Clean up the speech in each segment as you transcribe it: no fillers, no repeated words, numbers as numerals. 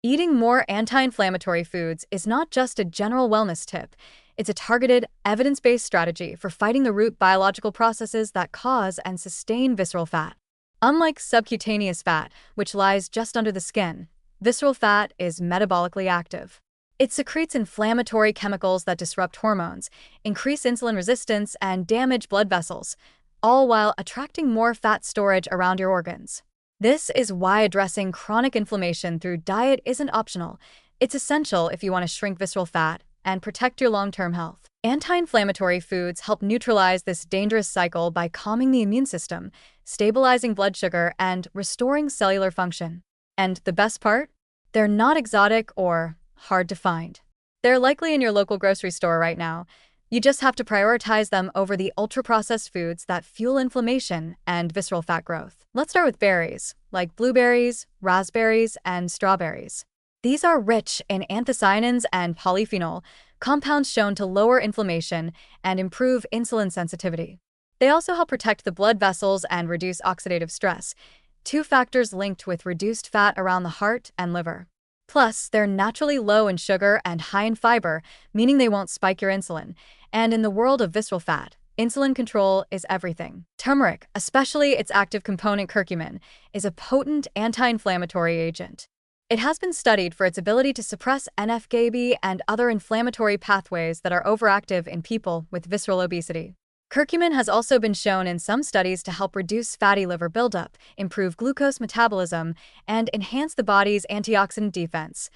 Eating more anti-inflammatory foods is not just a general wellness tip. It's a targeted, evidence-based strategy for fighting the root biological processes that cause and sustain visceral fat. Unlike subcutaneous fat, which lies just under the skin, visceral fat is metabolically active. It secretes inflammatory chemicals that disrupt hormones, increase insulin resistance, and damage blood vessels, all while attracting more fat storage around your organs. This is why addressing chronic inflammation through diet isn't optional. It's essential if you want to shrink visceral fat and protect your long-term health. Anti-inflammatory foods help neutralize this dangerous cycle by calming the immune system, stabilizing blood sugar, and restoring cellular function. And the best part? They're not exotic or hard to find. They're likely in your local grocery store right now. You just have to prioritize them over the ultra-processed foods that fuel inflammation and visceral fat growth. Let's start with berries, like blueberries, raspberries, and strawberries. These are rich in anthocyanins and polyphenol, compounds shown to lower inflammation and improve insulin sensitivity. They also help protect the blood vessels and reduce oxidative stress, two factors linked with reduced fat around the heart and liver. Plus, they're naturally low in sugar and high in fiber, meaning they won't spike your insulin. And in the world of visceral fat, insulin control is everything. Turmeric, especially its active component curcumin, is a potent anti-inflammatory agent. It has been studied for its ability to suppress NF-κB and other inflammatory pathways that are overactive in people with visceral obesity. Curcumin has also been shown in some studies to help reduce fatty liver buildup, improve glucose metabolism, and enhance the body's antioxidant defense,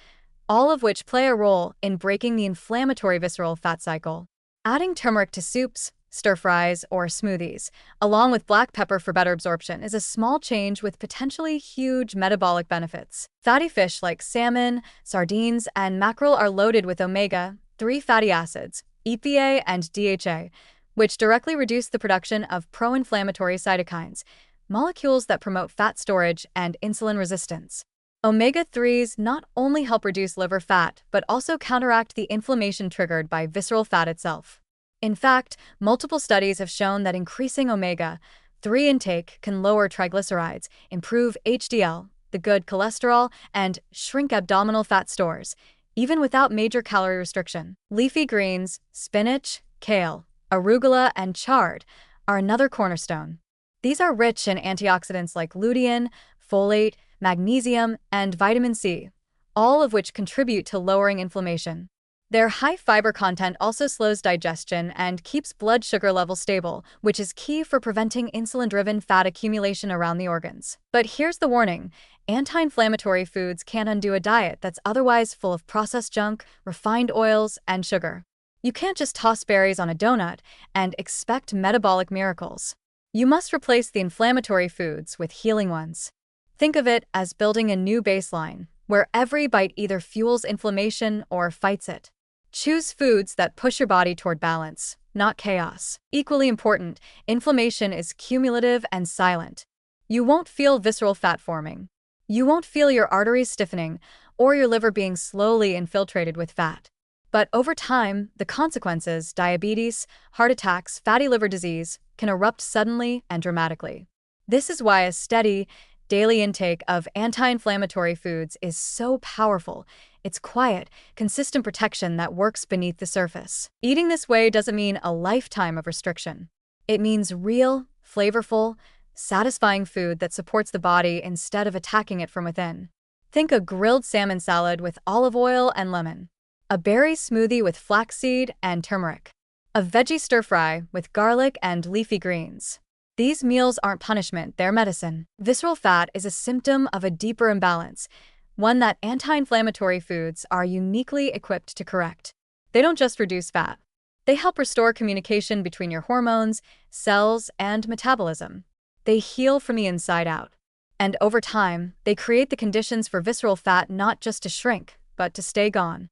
all of which play a role in breaking the inflammatory visceral fat cycle. Adding turmeric to soups, stir-fries, or smoothies, along with black pepper for better absorption, is a small change with potentially huge metabolic benefits. Fatty fish like salmon, sardines, and mackerel are loaded with omega-3 fatty acids, EPA and DHA, which directly reduce the production of pro-inflammatory cytokines, molecules that promote fat storage and insulin resistance. Omega-3s not only help reduce liver fat, but also counteract the inflammation triggered by visceral fat itself. In fact, multiple studies have shown that increasing omega-3 intake can lower triglycerides, improve HDL, the good cholesterol, and shrink abdominal fat stores, even without major calorie restriction. Leafy greens, spinach, kale, arugula, and chard are another cornerstone. These are rich in antioxidants like lutein, folate, magnesium, and vitamin C, all of which contribute to lowering inflammation. Their high fiber content also slows digestion and keeps blood sugar levels stable, which is key for preventing insulin-driven fat accumulation around the organs. But here's the warning: anti-inflammatory foods can't undo a diet that's otherwise full of processed junk, refined oils, and sugar. You can't just toss berries on a donut and expect metabolic miracles. You must replace the inflammatory foods with healing ones. Think of it as building a new baseline, where every bite either fuels inflammation or fights it. Choose foods that push your body toward balance, not chaos. Equally important, inflammation is cumulative and silent. You won't feel visceral fat forming. You won't feel your arteries stiffening or your liver being slowly infiltrated with fat. But over time, the consequences, diabetes, heart attacks, fatty liver disease, can erupt suddenly and dramatically. This is why a steady, daily intake of anti-inflammatory foods is so powerful. It's quiet, consistent protection that works beneath the surface. Eating this way doesn't mean a lifetime of restriction. It means real, flavorful, satisfying food that supports the body instead of attacking it from within. Think a grilled salmon salad with olive oil and lemon, a berry smoothie with flaxseed and turmeric, a veggie stir-fry with garlic and leafy greens. These meals aren't punishment, they're medicine. Visceral fat is a symptom of a deeper imbalance, one that anti-inflammatory foods are uniquely equipped to correct. They don't just reduce fat. They help restore communication between your hormones, cells, and metabolism. They heal from the inside out. And over time, they create the conditions for visceral fat not just to shrink, but to stay gone.